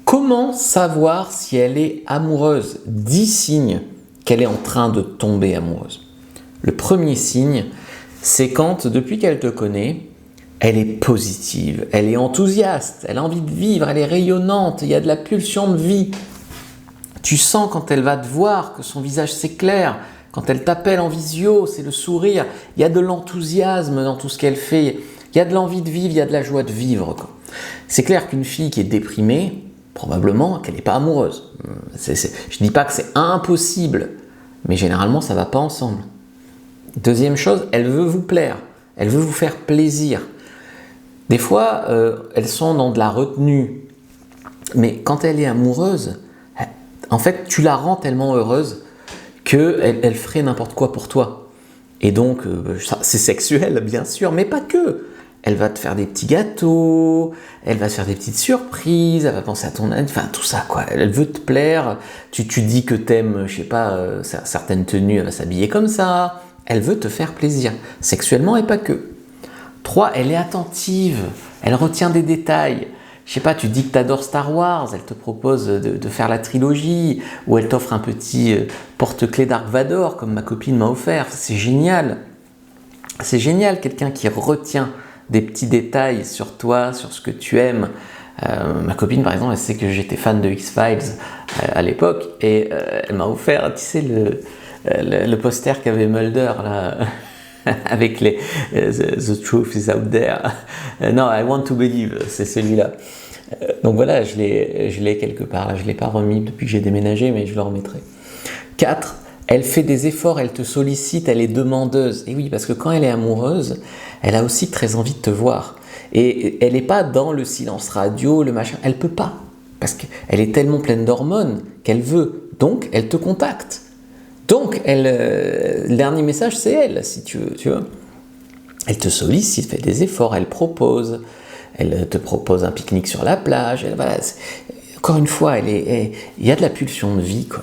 Comment savoir si elle est amoureuse? 10 signes qu'elle est en train de tomber amoureuse. Le premier signe, c'est quand, depuis qu'elle te connaît, elle est positive, elle est enthousiaste, elle a envie de vivre, elle est rayonnante, il y a de la pulsion de vie. Tu sens quand elle va te voir que son visage s'éclaire, quand elle t'appelle en visio, c'est le sourire, il y a de l'enthousiasme dans tout ce qu'elle fait, il y a de l'envie de vivre, il y a de la joie de vivre, quoi. C'est clair qu'une fille qui est déprimée, probablement qu'elle n'est pas amoureuse. Je ne dis pas que c'est impossible, mais généralement ça ne va pas ensemble. Deuxième chose, elle veut vous plaire, elle veut vous faire plaisir. Des fois, elles sont dans de la retenue, mais quand elle est amoureuse, en fait, tu la rends tellement heureuse qu'elle ferait n'importe quoi pour toi. Et donc, c'est sexuel, bien sûr, mais pas que. Elle va te faire des petits gâteaux, elle va te faire des petites surprises, elle va penser à ton âge, enfin tout ça quoi. Elle veut te plaire, tu dis que t'aimes, je sais pas, certaines tenues, elle va s'habiller comme ça. Elle veut te faire plaisir, sexuellement et pas que. 3, elle est attentive, elle retient des détails. Je sais pas, tu dis que tu adores Star Wars, elle te propose de faire la trilogie, ou elle t'offre un petit porte-clés Dark Vador, comme ma copine m'a offert. C'est génial. C'est génial, quelqu'un qui retient des petits détails sur toi, sur ce que tu aimes. Ma copine, par exemple, elle sait que j'étais fan de X-Files à l'époque, et elle m'a offert, tu sais, le poster qu'avait Mulder, là, avec les The Truth is out there. Non, I want to believe, c'est celui-là. Donc voilà, je l'ai quelque part. Là, je ne l'ai pas remis depuis que j'ai déménagé, mais je le remettrai. 4. Elle fait des efforts, elle te sollicite, elle est demandeuse. Et oui, parce que quand elle est amoureuse, elle a aussi très envie de te voir. Et elle n'est pas dans le silence radio, le machin. Elle ne peut pas. Parce qu'elle est tellement pleine d'hormones qu'elle veut. Donc, elle te contacte. Donc, le dernier message, c'est elle, si tu veux. Tu vois. Elle te sollicite, fait des efforts, elle propose. Elle te propose un pique-nique sur la plage. Voilà, encore une fois, il y a de la pulsion de vie, quoi.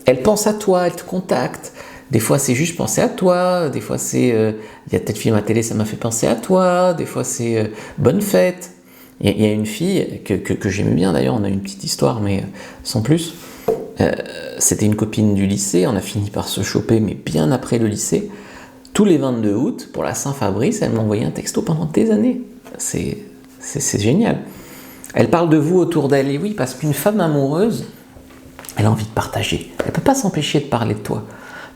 Elle pense à toi, elle te contacte. Des fois, c'est juste penser à toi. Des fois, c'est il y a tel film à télé, ça m'a fait penser à toi. Des fois, c'est bonne fête. Il y a une fille que j'aime bien d'ailleurs. On a une petite histoire, mais sans plus. C'était une copine du lycée. On a fini par se choper, mais bien après le lycée. Tous les 22 août, pour la Saint-Fabrice, elle m'envoyait un texto pendant des années. C'est génial. Elle parle de vous autour d'elle. Et oui, parce qu'une femme amoureuse, elle a envie de partager. Elle ne peut pas s'empêcher de parler de toi.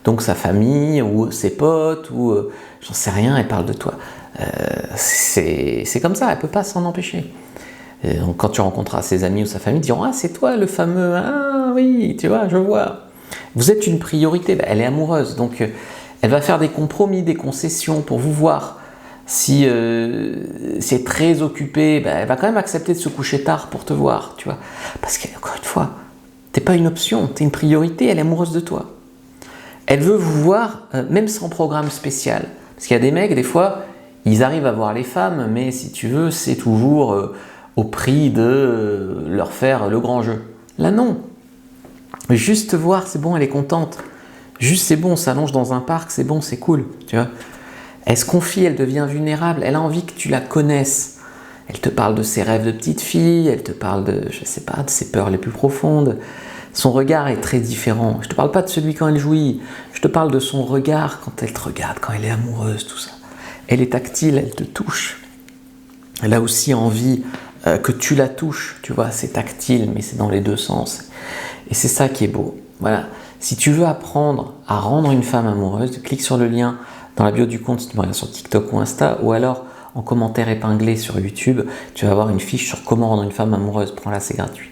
Donc sa famille, ou ses potes, ou j'en sais rien, elle parle de toi. C'est comme ça, elle ne peut pas s'en empêcher. Donc quand tu rencontreras ses amis ou sa famille, ils diront « Ah, c'est toi le fameux, ah oui, tu vois, je vois. » Vous êtes une priorité, elle est amoureuse. Donc elle va faire des compromis, des concessions pour vous voir. Si c'est très occupé, elle va quand même accepter de se coucher tard pour te voir, tu vois. Parce qu'encore une fois, t'es pas une option, t'es une priorité, elle est amoureuse de toi. Elle veut vous voir, même sans programme spécial. Parce qu'il y a des mecs, des fois, ils arrivent à voir les femmes, mais si tu veux, c'est toujours au prix de leur faire le grand jeu. Là, non. Juste te voir, c'est bon, elle est contente. Juste, c'est bon, on s'allonge dans un parc, c'est bon, c'est cool, tu vois. Elle se confie, elle devient vulnérable, elle a envie que tu la connaisses. Elle te parle de ses rêves de petite fille, elle te parle de, je sais pas, de ses peurs les plus profondes. Son regard est très différent. Je te parle pas de celui quand elle jouit, je te parle de son regard quand elle te regarde, quand elle est amoureuse, tout ça. Elle est tactile, elle te touche. Elle a aussi envie que tu la touches, tu vois, c'est tactile, mais c'est dans les deux sens. Et c'est ça qui est beau. Voilà. Si tu veux apprendre à rendre une femme amoureuse, clique sur le lien dans la bio du compte si tu me regardes sur TikTok ou Insta, ou alors en commentaire épinglé sur YouTube, tu vas avoir une fiche sur comment rendre une femme amoureuse. Prends-la, c'est gratuit.